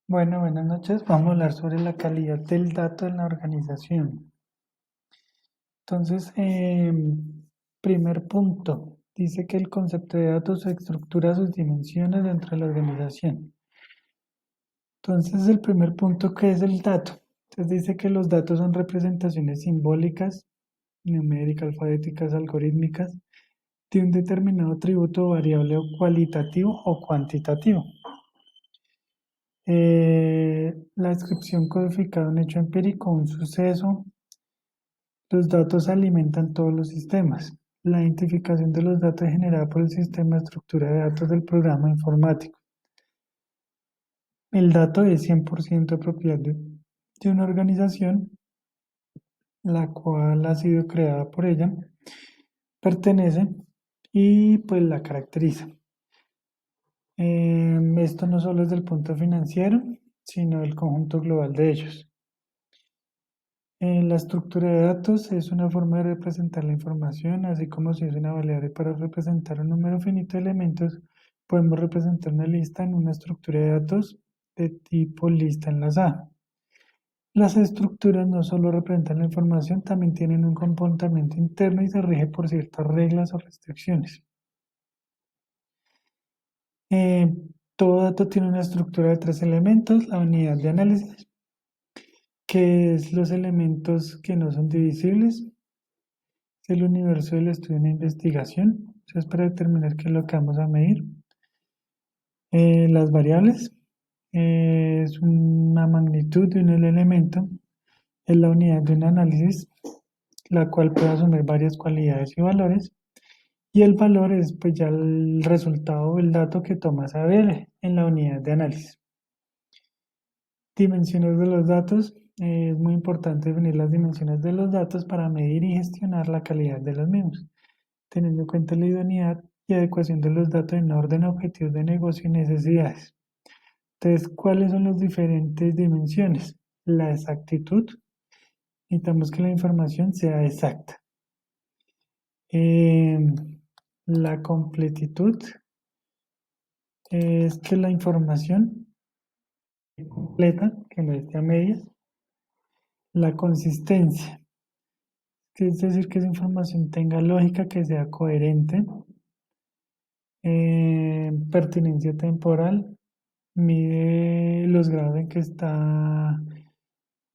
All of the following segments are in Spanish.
Bueno, buenas noches. Vamos a hablar sobre la calidad del dato en la organización. Entonces, primer punto, dice que el concepto de datos estructura sus dimensiones dentro de la organización. Entonces, el primer punto, ¿qué es el dato? Entonces, dice que los datos son representaciones simbólicas, numéricas, alfabéticas, algorítmicas, de un determinado atributo variable o cualitativo o cuantitativo. La descripción codificada de un hecho empírico, un suceso. Los datos alimentan todos los sistemas. La identificación de los datos es generada por el sistema de estructura de datos del programa informático. El dato es 100% propiedad de una organización, la cual ha sido creada por ella, pertenece y pues la caracteriza. Esto no solo es del punto financiero, sino del conjunto global de ellos. La estructura de datos es una forma de representar la información, así como si es una variable para representar un número finito de elementos, podemos representar una lista en una estructura de datos de tipo lista enlazada. Las estructuras no solo representan la información, también tienen un comportamiento interno y se rige por ciertas reglas o restricciones. Eh, Todo dato tiene una estructura de tres elementos: la unidad de análisis, que es los elementos que no son divisibles; el universo del estudio de investigación, eso es para determinar qué es lo que vamos a medir. Las variables, es una magnitud de un elemento, es la unidad de un análisis, la cual puede asumir varias cualidades y valores. Y el valor es pues ya el resultado, el dato que tomas a ver en la unidad de análisis. Dimensiones de los datos. Es muy importante definir las dimensiones de los datos para medir y gestionar la calidad de los mismos, teniendo en cuenta la idoneidad y adecuación de los datos en orden a objetivos de negocio y necesidades. Entonces, ¿cuáles son las diferentes dimensiones? La exactitud. Necesitamos que la información sea exacta. Eh, la completitud es que la información completa, que no esté a medias. La consistencia, que es decir, que esa información tenga lógica, que sea coherente. Pertinencia temporal, mide los grados en que está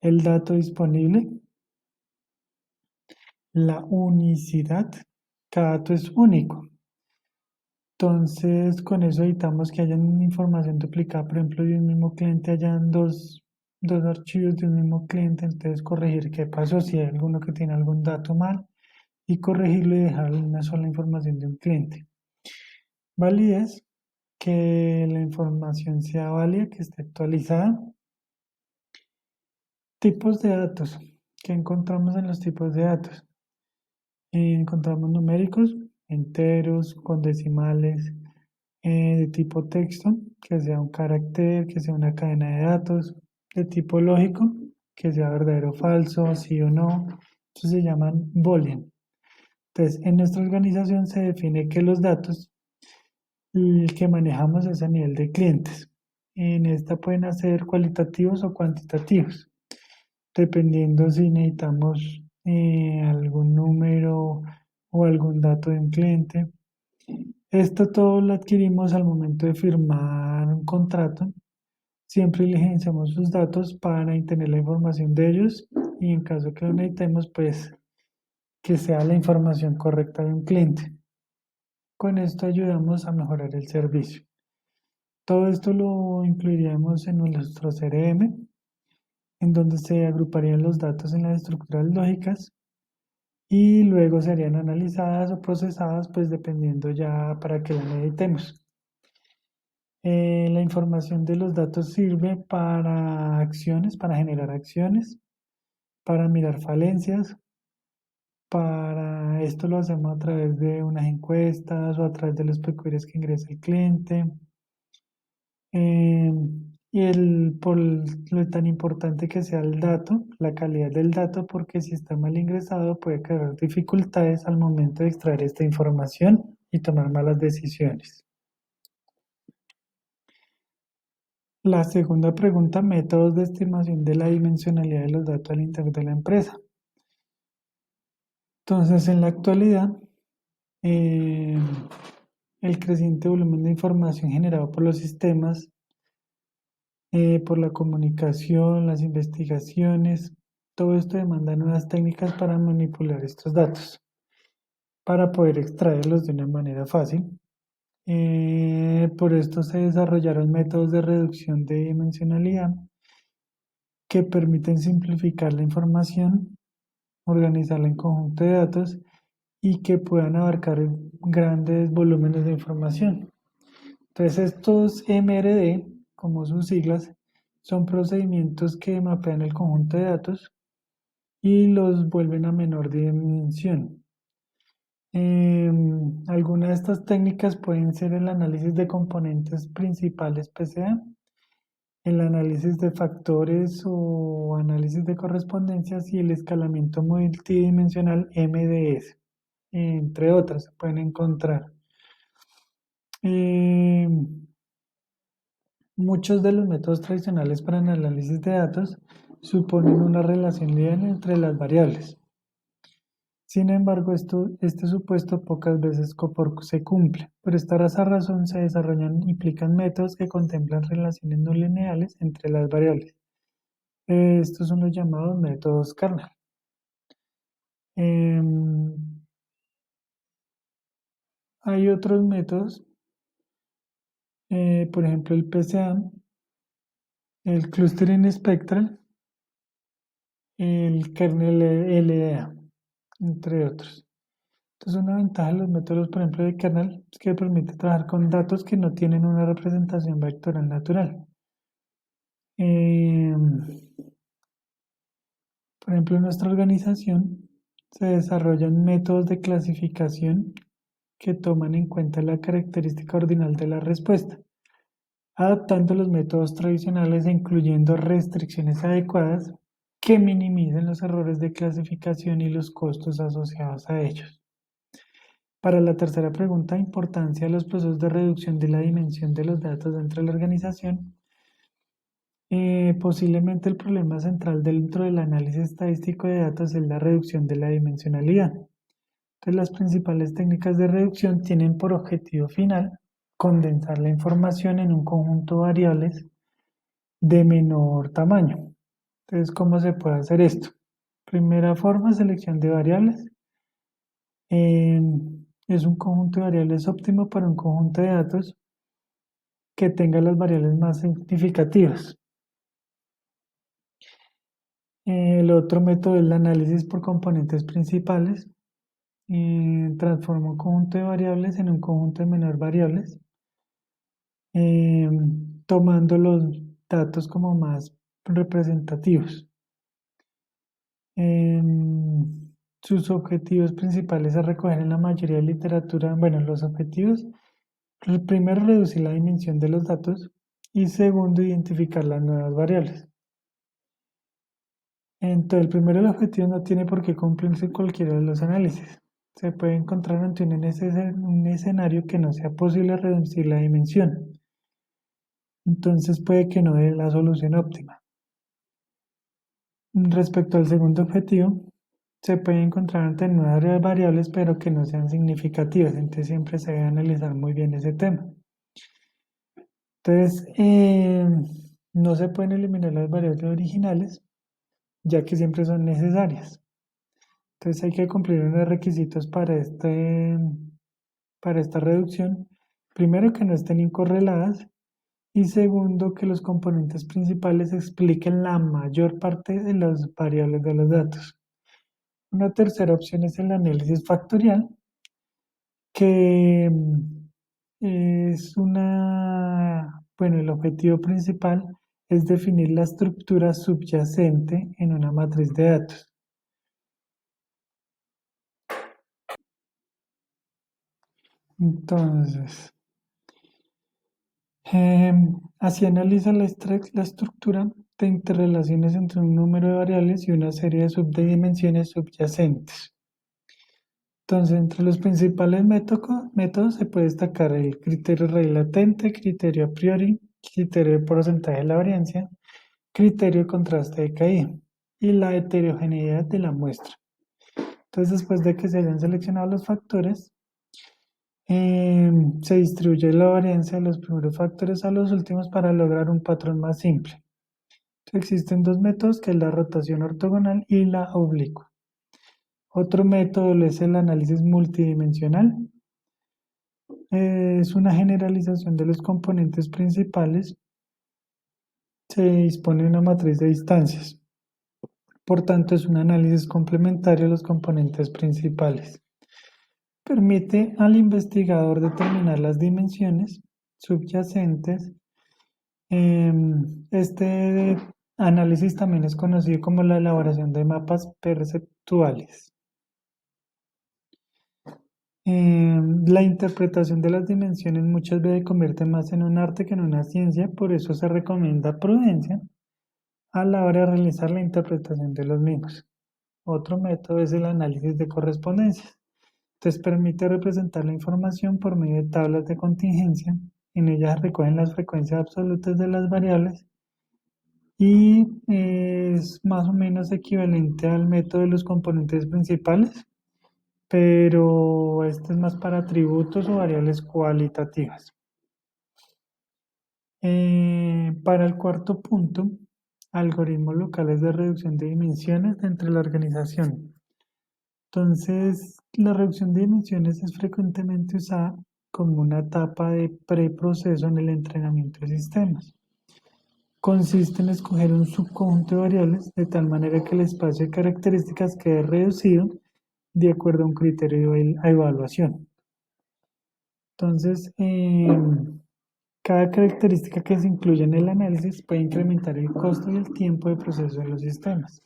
el dato disponible. La unicidad, cada dato es único. Entonces, con eso evitamos que haya información duplicada, por ejemplo, de un mismo cliente, hayan dos archivos de un mismo cliente, entonces corregir qué pasó, si hay alguno que tiene algún dato mal, y corregirlo y dejar una sola información de un cliente. Validez, que la información sea válida, que esté actualizada. Tipos de datos. ¿Qué encontramos en los tipos de datos? Encontramos numéricos, enteros, con decimales, de tipo texto, que sea un carácter, que sea una cadena de datos; de tipo lógico, que sea verdadero o falso, sí o no. Estos se llaman boolean. Entonces, en nuestra organización se define que los datos que manejamos es a nivel de clientes. En esta pueden ser cualitativos o cuantitativos, dependiendo si necesitamos algún número o algún dato de un cliente. Esto todo lo adquirimos al momento de firmar un contrato. Siempre diligenciamos sus datos para tener la información de ellos, y en caso que lo necesitemos, pues que sea la información correcta de un cliente. Con esto ayudamos a mejorar el servicio. Todo esto lo incluiríamos en nuestro CRM, en donde se agruparían los datos en las estructuras lógicas y luego serían analizadas o procesadas, pues dependiendo ya para qué la necesitemos. La información de los datos sirve para acciones, para generar acciones, para mirar falencias. Para esto lo hacemos a través de unas encuestas o a través de los PQRs que ingresa el cliente. Eh, y por lo tan importante que sea el dato, la calidad del dato, porque si está mal ingresado puede crear dificultades al momento de extraer esta información y tomar malas decisiones. La segunda pregunta, métodos de estimación de la dimensionalidad de los datos al interior de la empresa. Entonces, en la actualidad, eh, el creciente volumen de información generado por los sistemas, por la comunicación, las investigaciones, todo esto demanda nuevas técnicas para manipular estos datos, para poder extraerlos de una manera fácil. Por esto se desarrollaron métodos de reducción de dimensionalidad que permiten simplificar la información, organizarla en conjunto de datos y que puedan abarcar grandes volúmenes de información. Entonces, estos MRD, como sus siglas, son procedimientos que mapean el conjunto de datos y los vuelven a menor dimensión. Algunas de estas técnicas pueden ser el análisis de componentes principales PCA, el análisis de factores o análisis de correspondencias y el escalamiento multidimensional MDS, entre otras, se pueden encontrar. Muchos de los métodos tradicionales para el análisis de datos suponen una relación lineal entre las variables. Sin embargo, este supuesto pocas veces se cumple. Por esta razón se desarrollan, implican métodos que contemplan relaciones no lineales entre las variables. Estos son los llamados métodos kernel. Em, Hay otros métodos, por ejemplo el PCA, el Clustering Spectral, el kernel LDA, entre otros. Entonces, una ventaja de los métodos, por ejemplo, de kernel, es que permite trabajar con datos que no tienen una representación vectorial natural. Em, por ejemplo, en nuestra organización se desarrollan métodos de clasificación que toman en cuenta la característica ordinal de la respuesta, adaptando los métodos tradicionales e incluyendo restricciones adecuadas que minimicen los errores de clasificación y los costos asociados a ellos. Para la tercera pregunta, importancia de los procesos de reducción de la dimensión de los datos dentro de la organización. Posiblemente el problema central dentro del análisis estadístico de datos es la reducción de la dimensionalidad. Entonces, las principales técnicas de reducción tienen por objetivo final condensar la información en un conjunto de variables de menor tamaño. Entonces, ¿cómo se puede hacer esto? Primera forma, selección de variables. Es un conjunto de variables óptimo para un conjunto de datos que tenga las variables más significativas. El otro método es el análisis por componentes principales. Transforma un conjunto de variables en un conjunto de menor variables, tomando los datos como más representativos. Sus objetivos principales a recoger en la mayoría de literatura, bueno, los objetivos, primero, reducir la dimensión de los datos y segundo, identificar las nuevas variables. Entonces, el primero, el objetivo no tiene por qué cumplirse cualquiera de los análisis. Se puede encontrar ante un escenario que no sea posible reducir la dimensión. Entonces puede que no dé la solución óptima. Respecto al segundo objetivo, se puede encontrar ante nuevas variables, pero que no sean significativas. Entonces siempre se debe analizar muy bien ese tema. Entonces, no se pueden eliminar las variables originales, ya que siempre son necesarias. Entonces hay que cumplir unos requisitos para esta reducción. Primero, que no estén incorreladas. Y segundo, que los componentes principales expliquen la mayor parte de las variables de los datos. Una tercera opción es el análisis factorial, que bueno, el objetivo principal es definir la estructura subyacente en una matriz de datos. Entonces, así analiza la estructura de interrelaciones entre un número de variables y una serie de subdimensiones subyacentes. Entonces, entre los principales métodos se puede destacar el criterio rey latente, criterio a priori, criterio de porcentaje de la varianza, criterio de contraste de caída y la heterogeneidad de la muestra. Entonces, después de que se hayan seleccionado los factores, se distribuye la varianza de los primeros factores a los últimos para lograr un patrón más simple. Existen dos métodos, que es la rotación ortogonal y la oblicua. Otro método es el análisis multidimensional. Es una generalización de los componentes principales. Se dispone de una matriz de distancias. Por tanto, es un análisis complementario de los componentes principales. Permite al investigador determinar las dimensiones subyacentes. Este análisis también es conocido como la elaboración de mapas perceptuales. La interpretación de las dimensiones muchas veces convierte más en un arte que en una ciencia, por eso se recomienda prudencia a la hora de realizar la interpretación de los mismos. Otro método es el análisis de correspondencias. Entonces permite representar la información por medio de tablas de contingencia. En ellas se recogen las frecuencias absolutas de las variables y es más o menos equivalente al método de los componentes principales, pero este es más para atributos o variables cualitativas. Para el cuarto punto, algoritmos locales de reducción de dimensiones dentro de la organización. Entonces, la reducción de dimensiones es frecuentemente usada como una etapa de preproceso en el entrenamiento de sistemas. Consiste en escoger un subconjunto de variables de tal manera que el espacio de características quede reducido de acuerdo a un criterio de evaluación. Entonces, cada característica que se incluye en el análisis puede incrementar el costo y el tiempo de proceso de los sistemas.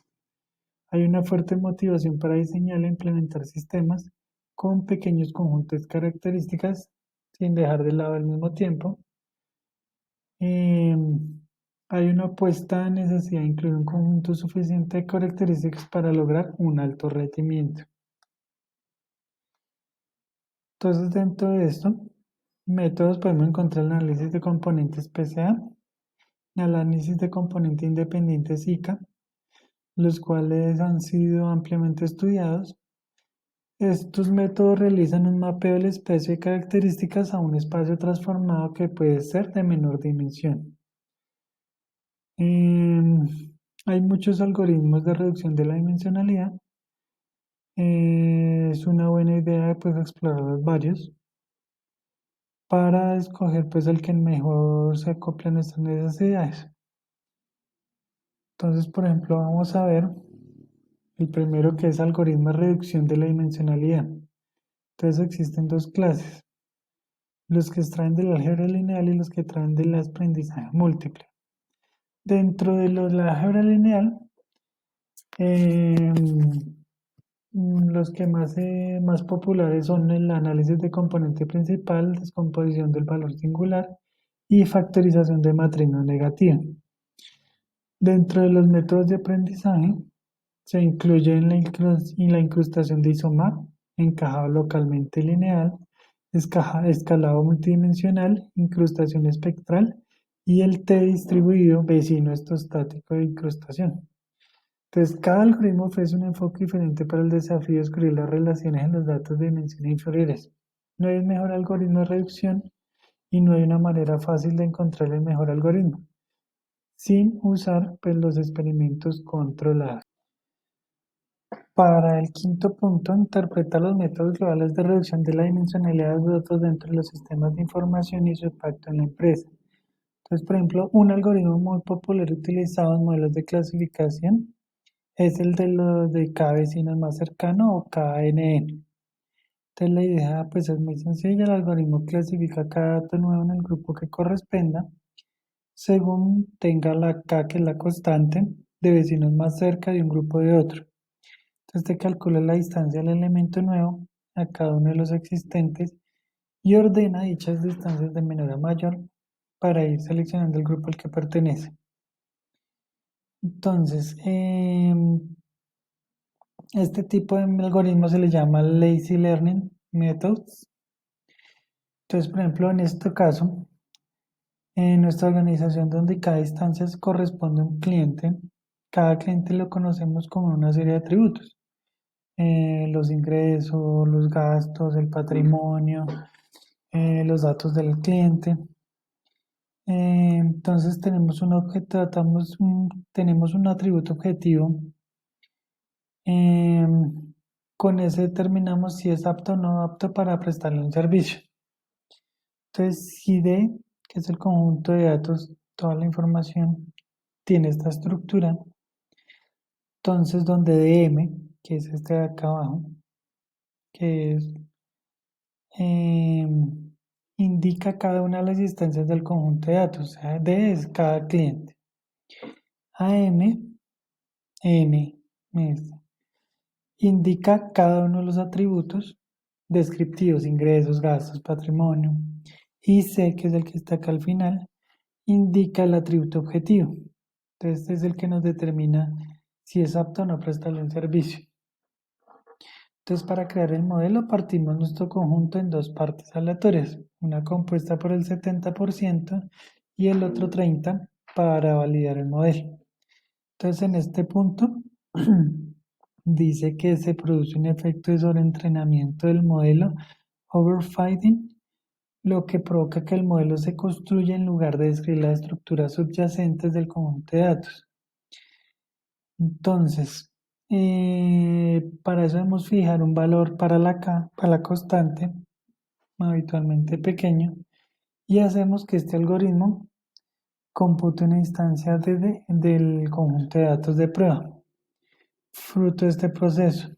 Hay una fuerte motivación para diseñar e implementar sistemas con pequeños conjuntos de características sin dejar de lado al mismo tiempo. Hay una opuesta necesidad de incluir un conjunto suficiente de características para lograr un alto rendimiento. Entonces, dentro de esto, métodos podemos encontrar el análisis de componentes PCA, el análisis de componente independiente SICA, los cuales han sido ampliamente estudiados. Estos métodos realizan un mapeo del espacio de características a un espacio transformado que puede ser de menor dimensión. Hay muchos algoritmos de reducción de la dimensionalidad. Es una buena idea pues, explorar varios para escoger pues, el que mejor se acople a nuestras necesidades. Entonces, por ejemplo, vamos a ver el primero, que es algoritmo de reducción de la dimensionalidad. Entonces existen dos clases, los que extraen del álgebra lineal y los que traen del aprendizaje múltiple. Dentro de la álgebra lineal, los que más populares son el análisis de componente principal, descomposición del valor singular y factorización de matriz no negativa. Dentro de los métodos de aprendizaje se incluyen la incrustación de isomap, encajado localmente lineal, escalado multidimensional, incrustación espectral y el T distribuido vecino estostático de incrustación. Entonces, cada algoritmo ofrece un enfoque diferente para el desafío de descubrir las relaciones en los datos de dimensiones inferiores. No hay un mejor algoritmo de reducción y no hay una manera fácil de encontrar el mejor algoritmo, sin usar pues, los experimentos controlados. Para el quinto punto, interpreta los métodos globales de reducción de la dimensionalidad de datos dentro de los sistemas de información y su impacto en la empresa. Entonces, por ejemplo, un algoritmo muy popular utilizado en modelos de clasificación es el de los de cada vecino es más cercano o KNN. Entonces, la idea pues, es muy sencilla. El algoritmo clasifica cada dato nuevo en el grupo que corresponda según tenga la K, que es la constante, de vecinos más cerca de un grupo de otro. Entonces te calcula la distancia del elemento nuevo a cada uno de los existentes y ordena dichas distancias de menor a mayor para ir seleccionando el grupo al que pertenece. Entonces, este tipo de algoritmo se le llama Lazy Learning Methods. Entonces, por ejemplo, en este caso, En nuestra organización, donde cada instancia corresponde a un cliente, cada cliente lo conocemos como una serie de atributos. Los ingresos, los gastos, el patrimonio, los datos del cliente. Entonces tenemos un objeto, tenemos un atributo objetivo. Con ese determinamos si es apto o no apto para prestarle un servicio. Entonces, si D, que es el conjunto de datos, toda la información, tiene esta estructura, entonces donde DM, que es este de acá abajo, que es, indica cada una de las instancias del conjunto de datos, o sea, D es cada cliente. AM, N, es, indica cada uno de los atributos descriptivos, ingresos, gastos, patrimonio. Y C, que es el que está acá al final, indica el atributo objetivo. Entonces, este es el que nos determina si es apto o no prestarle un servicio. Entonces, para crear el modelo, partimos nuestro conjunto en dos partes aleatorias, una compuesta por el 70% y el otro 30% para validar el modelo. Entonces, en este punto, dice que se produce un efecto de sobreentrenamiento del modelo, overfitting, lo que provoca que el modelo se construya en lugar de describir las estructuras subyacentes del conjunto de datos. Entonces, para eso debemos fijar un valor para la K, para la constante, habitualmente pequeño, y hacemos que este algoritmo compute una instancia del conjunto de datos de prueba, fruto de este proceso.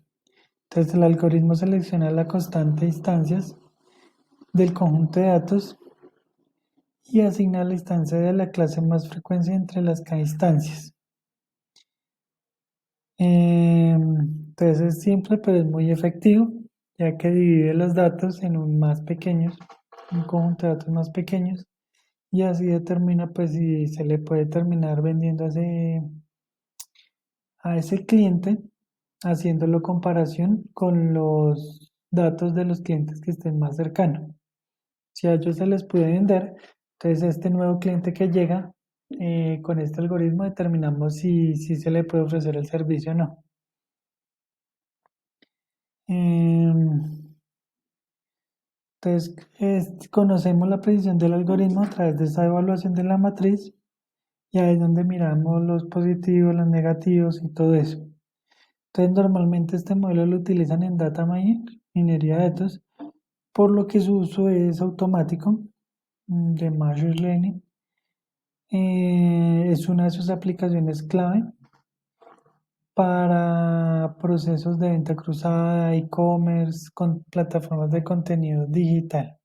Entonces, el algoritmo selecciona la constante de instancias del conjunto de datos y asigna la instancia de la clase más frecuencia entre las K instancias. Entonces es simple, pero es muy efectivo, ya que divide los datos en un conjunto de datos más pequeños, y así determina pues si se le puede terminar vendiendo a ese cliente, haciéndolo comparación con los datos de los clientes que estén más cercanos. Si a ellos se les puede vender, entonces este nuevo cliente que llega, con este algoritmo determinamos si se le puede ofrecer el servicio o no. Entonces, conocemos la precisión del algoritmo a través de esa evaluación de la matriz, y ahí es donde miramos los positivos, los negativos y todo eso. Entonces, normalmente este modelo lo utilizan en data mining, minería de datos, por lo que su uso es automático, de machine learning. Es una de sus aplicaciones clave para procesos de venta cruzada, e-commerce, con plataformas de contenido digital.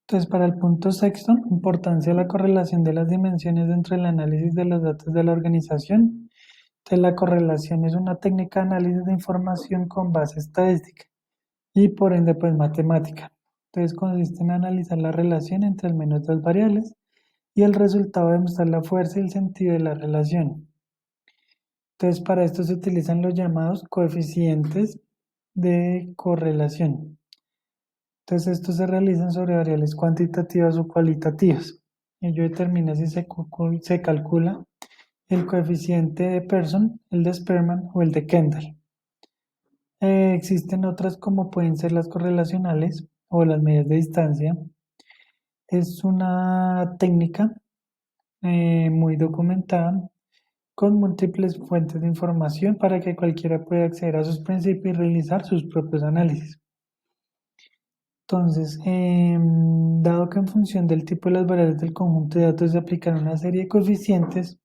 Entonces, para el punto sexto, importancia de la correlación de las dimensiones dentro del análisis de los datos de la organización. Entonces, la correlación es una técnica de análisis de información con base estadística y por ende, pues matemática. Entonces, consiste en analizar la relación entre al menos dos variables y el resultado demostrar la fuerza y el sentido de la relación. Entonces, para esto se utilizan los llamados coeficientes de correlación. Entonces, estos se realizan sobre variables cuantitativas o cualitativas. Ello determina si se calcula el coeficiente de Pearson, el de Spearman o el de Kendall. Existen otras como pueden ser las correlacionales o las medidas de distancia. Es una técnica muy documentada con múltiples fuentes de información para que cualquiera pueda acceder a sus principios y realizar sus propios análisis. Entonces, dado que en función del tipo de las variables del conjunto de datos se aplican una serie de coeficientes,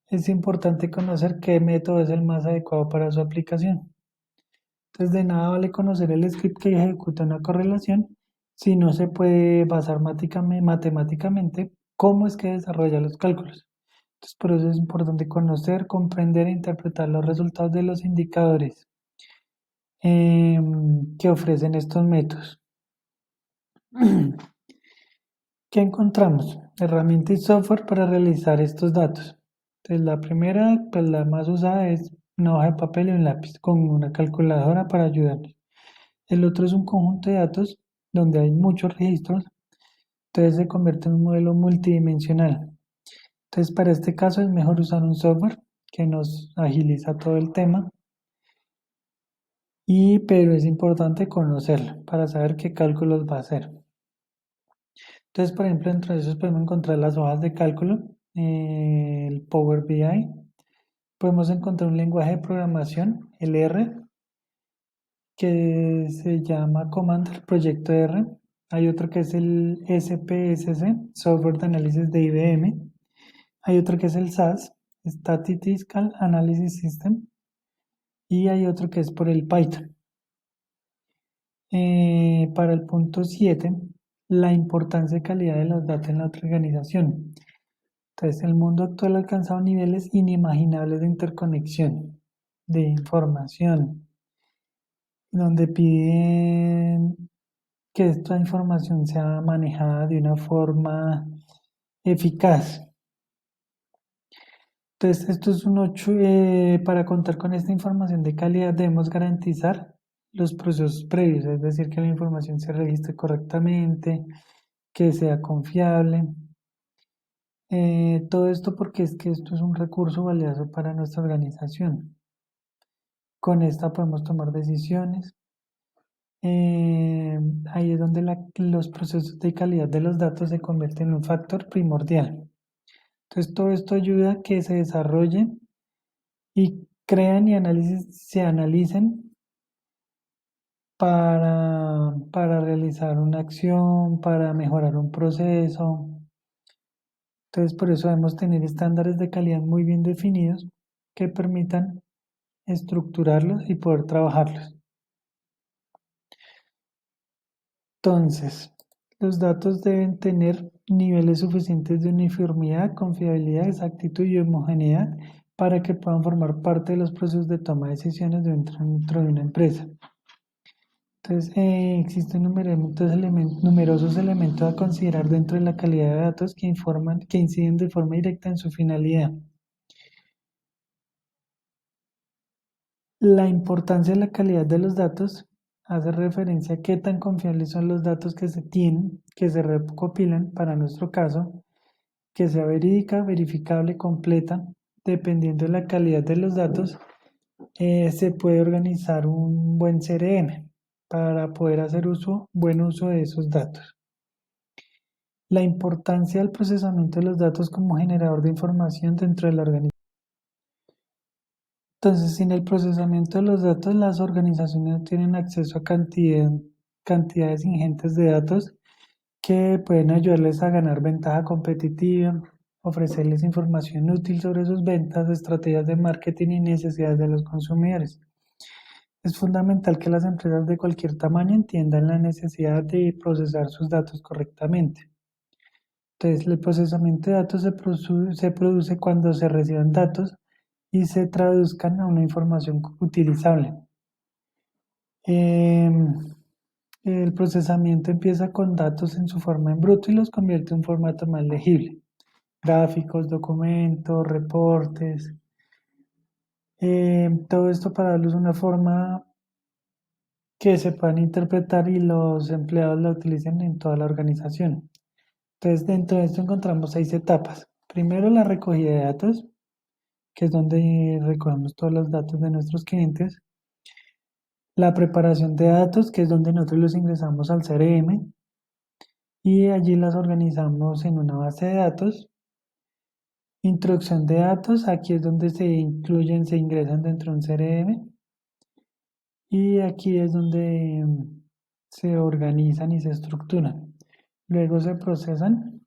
es importante conocer qué método es el más adecuado para su aplicación. Entonces, de nada vale conocer el script que ejecuta una correlación si no se puede basar matemáticamente cómo es que desarrolla los cálculos. Entonces, por eso es importante conocer, comprender e interpretar los resultados de los indicadores que ofrecen estos métodos. ¿Qué encontramos? Herramientas y software para realizar estos datos. Entonces, la primera, pues la más usada es una hoja de papel y un lápiz con una calculadora para ayudarnos. El otro es un conjunto de datos donde hay muchos registros Entonces se convierte en un modelo multidimensional. Entonces para este caso es mejor usar un software que nos agiliza todo el tema, pero es importante conocerlo para saber qué cálculos va a hacer. Entonces, por ejemplo, entre esos podemos encontrar las hojas de cálculo, el Power BI. Podemos encontrar un lenguaje de programación, el R, que se llama Command, el proyecto R. Hay otro que es el SPSC, Software de Análisis de IBM. Hay otro que es el SAS, Statistical Analysis System. Y hay otro que es por el Python. Para el punto 7, la importancia y calidad de los datos en la organización. Entonces, el mundo actual ha alcanzado niveles inimaginables de interconexión, de información, donde piden que esta información sea manejada de una forma eficaz. Entonces, esto es un 8. Para contar con esta información de calidad debemos garantizar los procesos previos, es decir, que la información se registre correctamente, que sea confiable. Todo esto porque es que esto es un recurso valioso para nuestra organización. Con esta podemos tomar decisiones. Ahí es donde los procesos de calidad de los datos se convierten en un factor primordial. Entonces, todo esto ayuda a que se desarrollen y crean y se analicen para realizar una acción, para mejorar un proceso. Entonces, por eso debemos tener estándares de calidad muy bien definidos que permitan estructurarlos y poder trabajarlos. Entonces, los datos deben tener niveles suficientes de uniformidad, confiabilidad, exactitud y homogeneidad para que puedan formar parte de los procesos de toma de decisiones dentro de una empresa. Entonces, existen numerosos elementos a considerar dentro de la calidad de datos que inciden de forma directa en su finalidad. La importancia de la calidad de los datos hace referencia a qué tan confiables son los datos que se tienen, que se recopilan, para nuestro caso, que sea verídica, verificable, completa. Dependiendo de la calidad de los datos, se puede organizar un buen CRM para poder hacer buen uso de esos datos. La importancia del procesamiento de los datos como generador de información dentro de la organización. Entonces, sin el procesamiento de los datos, las organizaciones no tienen acceso a cantidades ingentes de datos que pueden ayudarles a ganar ventaja competitiva, ofrecerles información útil sobre sus ventas, estrategias de marketing y necesidades de los consumidores. Es fundamental que las empresas de cualquier tamaño entiendan la necesidad de procesar sus datos correctamente. Entonces, el procesamiento de datos se produce cuando se reciban datos y se traduzcan a una información utilizable. El procesamiento empieza con datos en su forma en bruto y los convierte en un formato más legible. Gráficos, documentos, reportes. Todo esto para darles una forma que se puedan interpretar y los empleados la utilicen en toda la organización. Entonces, dentro de esto encontramos 6 etapas. Primero, la recogida de datos, que es donde recogemos todos los datos de nuestros clientes. La preparación de datos, que es donde nosotros los ingresamos al CRM y allí las organizamos en una base de datos. Introducción de datos, aquí es donde se ingresan dentro de un CRM y aquí es donde se organizan y se estructuran. Luego se procesan.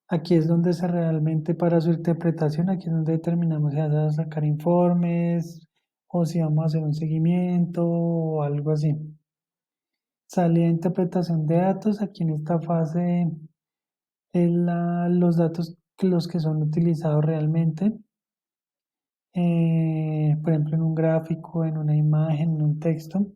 Aquí es donde se realmente para su interpretación, aquí es donde determinamos si vamos a sacar informes o si vamos a hacer un seguimiento o algo así. Salida de interpretación de datos, aquí en esta fase los datos los que son utilizados realmente, por ejemplo en un gráfico, en una imagen, en un texto.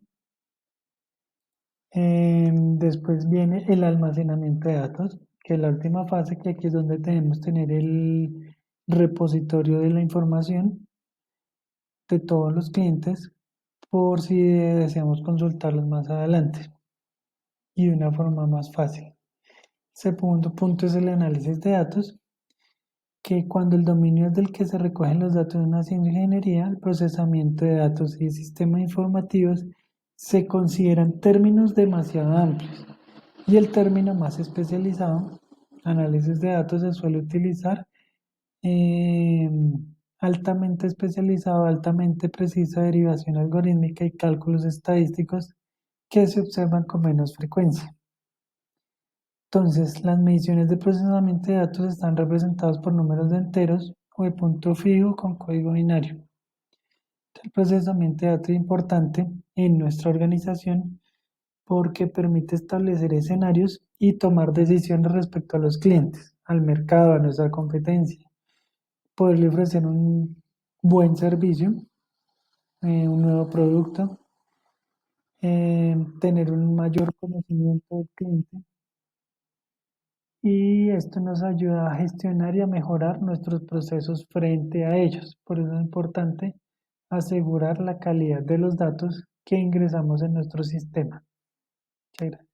Después viene el almacenamiento de datos, que es la última fase, que aquí es donde tenemos tener el repositorio de la información de todos los clientes por si deseamos consultarlos más adelante. y de una forma más fácil. El segundo punto es el análisis de datos, que cuando el dominio es del que se recogen los datos de una ingeniería, el procesamiento de datos y sistemas informativos se consideran términos demasiado amplios y el término más especializado, análisis de datos, se suele utilizar eh, altamente especializado, altamente preciso, derivación algorítmica y cálculos estadísticos que se observan con menos frecuencia. Entonces, las mediciones de procesamiento de datos están representadas por números de enteros o de punto fijo con código binario. El procesamiento de datos es importante en nuestra organización porque permite establecer escenarios y tomar decisiones respecto a los clientes, al mercado, a nuestra competencia, poderle ofrecer un buen servicio, un nuevo producto, tener un mayor conocimiento del cliente, y esto nos ayuda a gestionar y a mejorar nuestros procesos frente a ellos. Por eso es importante asegurar la calidad de los datos que ingresamos en nuestro sistema. Muchas gracias.